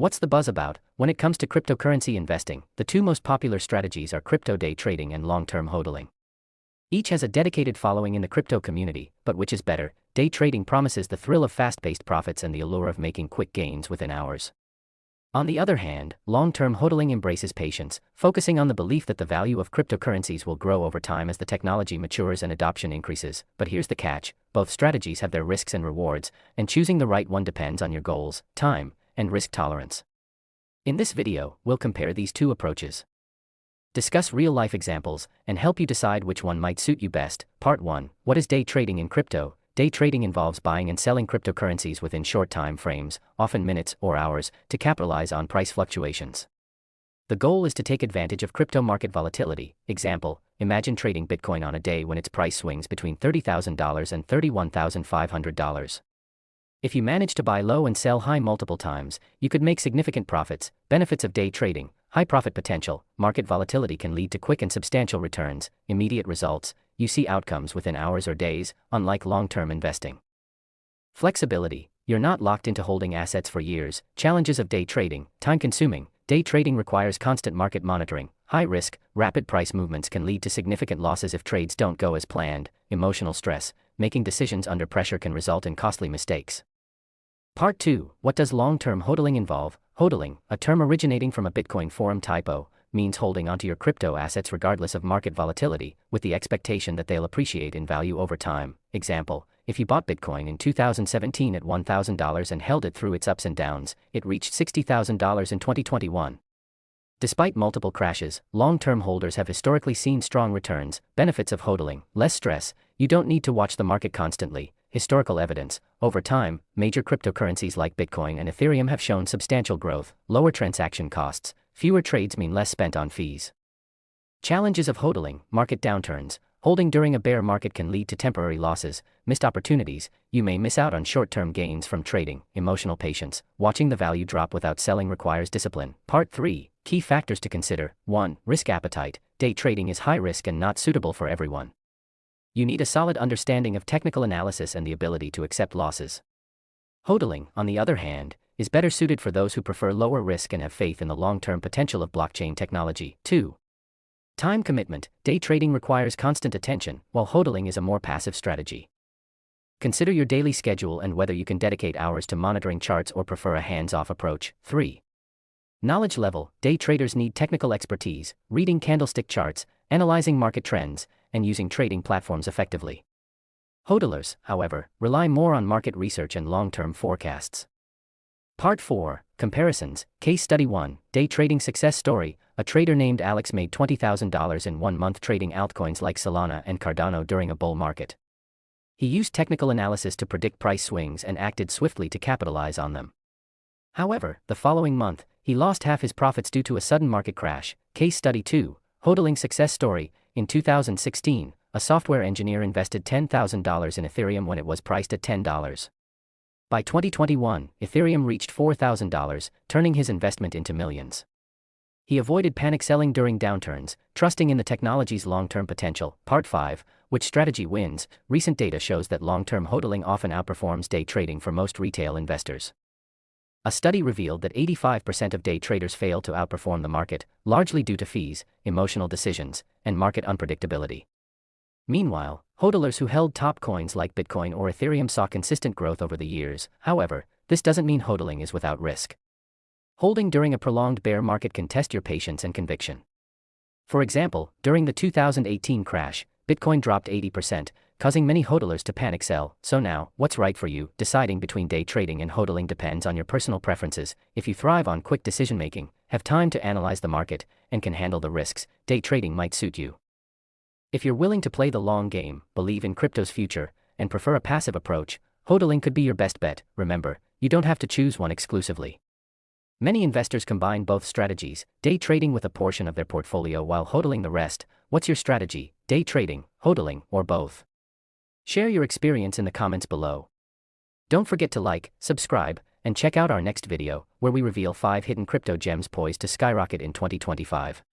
What's the buzz about? When it comes to cryptocurrency investing, the two most popular strategies are crypto day trading and long-term HODLing. Each has a dedicated following in the crypto community, but which is better? Day trading promises the thrill of fast-paced profits and the allure of making quick gains within hours. On the other hand, long-term HODLing embraces patience, focusing on the belief that the value of cryptocurrencies will grow over time as the technology matures and adoption increases. But here's the catch: both strategies have their risks and rewards, and choosing the right one depends on your goals, time, and risk tolerance. In this video, we'll compare these two approaches, discuss real-life examples, and help you decide which one might suit you best. Part 1. What is day trading in crypto? Day trading involves buying and selling cryptocurrencies within short time frames, often minutes or hours, to capitalize on price fluctuations. The goal is to take advantage of crypto market volatility. Example: imagine trading Bitcoin on a day when its price swings between $30,000 and $31,500. If you manage to buy low and sell high multiple times, you could make significant profits. Benefits of day trading: high profit potential. Market volatility can lead to quick and substantial returns. Immediate results: you see outcomes within hours or days, unlike long-term investing. Flexibility: you're not locked into holding assets for years. Challenges of day trading: time-consuming. Day trading requires constant market monitoring. High risk: rapid price movements can lead to significant losses if trades don't go as planned. Emotional stress: making decisions under pressure can result in costly mistakes. Part 2. What does long-term HODLing involve? HODLing, a term originating from a Bitcoin forum typo, means holding onto your crypto assets regardless of market volatility, with the expectation that they'll appreciate in value over time. Example: if you bought Bitcoin in 2017 at $1,000 and held it through its ups and downs, it reached $60,000 in 2021. Despite multiple crashes, long-term holders have historically seen strong returns. Benefits of HODLing: less stress, you don't need to watch the market constantly. Historical evidence: over time, major cryptocurrencies like Bitcoin and Ethereum have shown substantial growth. Lower transaction costs, fewer trades mean less spent on fees. Challenges of HODLing: market downturns. Holding during a bear market can lead to temporary losses. Missed opportunities: you may miss out on short-term gains from trading. Emotional patience: watching the value drop without selling requires discipline. Part 3. Key factors to consider. 1. Risk appetite: day trading is high risk and not suitable for everyone. You need a solid understanding of technical analysis and the ability to accept losses. HODLing, on the other hand, is better suited for those who prefer lower risk and have faith in the long-term potential of blockchain technology. 2. Time commitment: day trading requires constant attention, while HODLing is a more passive strategy. Consider your daily schedule and whether you can dedicate hours to monitoring charts or prefer a hands-off approach. 3. Knowledge level: day traders need technical expertise, reading candlestick charts, analyzing market trends, and using trading platforms effectively. HODLers, however, rely more on market research and long-term forecasts. Part 4. Comparisons. Case Study 1. Day trading success story: a trader named Alex made $20,000 in 1 month trading altcoins like Solana and Cardano during a bull market. He used technical analysis to predict price swings and acted swiftly to capitalize on them. However, the following month, he lost half his profits due to a sudden market crash. Case Study 2. HODLing success story: in 2016, a software engineer invested $10,000 in Ethereum when it was priced at $10. By 2021, Ethereum reached $4,000, turning his investment into millions. He avoided panic selling during downturns, trusting in the technology's long-term potential. Part 5. Which strategy wins? Recent data shows that long-term HODLing often outperforms day trading for most retail investors. A study revealed that 85% of day traders fail to outperform the market, largely due to fees, emotional decisions, and market unpredictability. Meanwhile, HODLers who held top coins like Bitcoin or Ethereum saw consistent growth over the years. However, this doesn't mean HODLing is without risk. Holding during a prolonged bear market can test your patience and conviction. For example, during the 2018 crash, Bitcoin dropped 80%, causing many HODLers to panic sell. So now, what's right for you? Deciding between day trading and HODLing depends on your personal preferences. If you thrive on quick decision-making, have time to analyze the market, and can handle the risks, day trading might suit you. If you're willing to play the long game, believe in crypto's future, and prefer a passive approach, HODLing could be your best bet. Remember, you don't have to choose one exclusively. Many investors combine both strategies, day trading with a portion of their portfolio while HODLing the rest. What's your strategy? Day trading, HODLing, or both? Share your experience in the comments below. Don't forget to like, subscribe, and check out our next video, where we reveal 5 hidden crypto gems poised to skyrocket in 2025.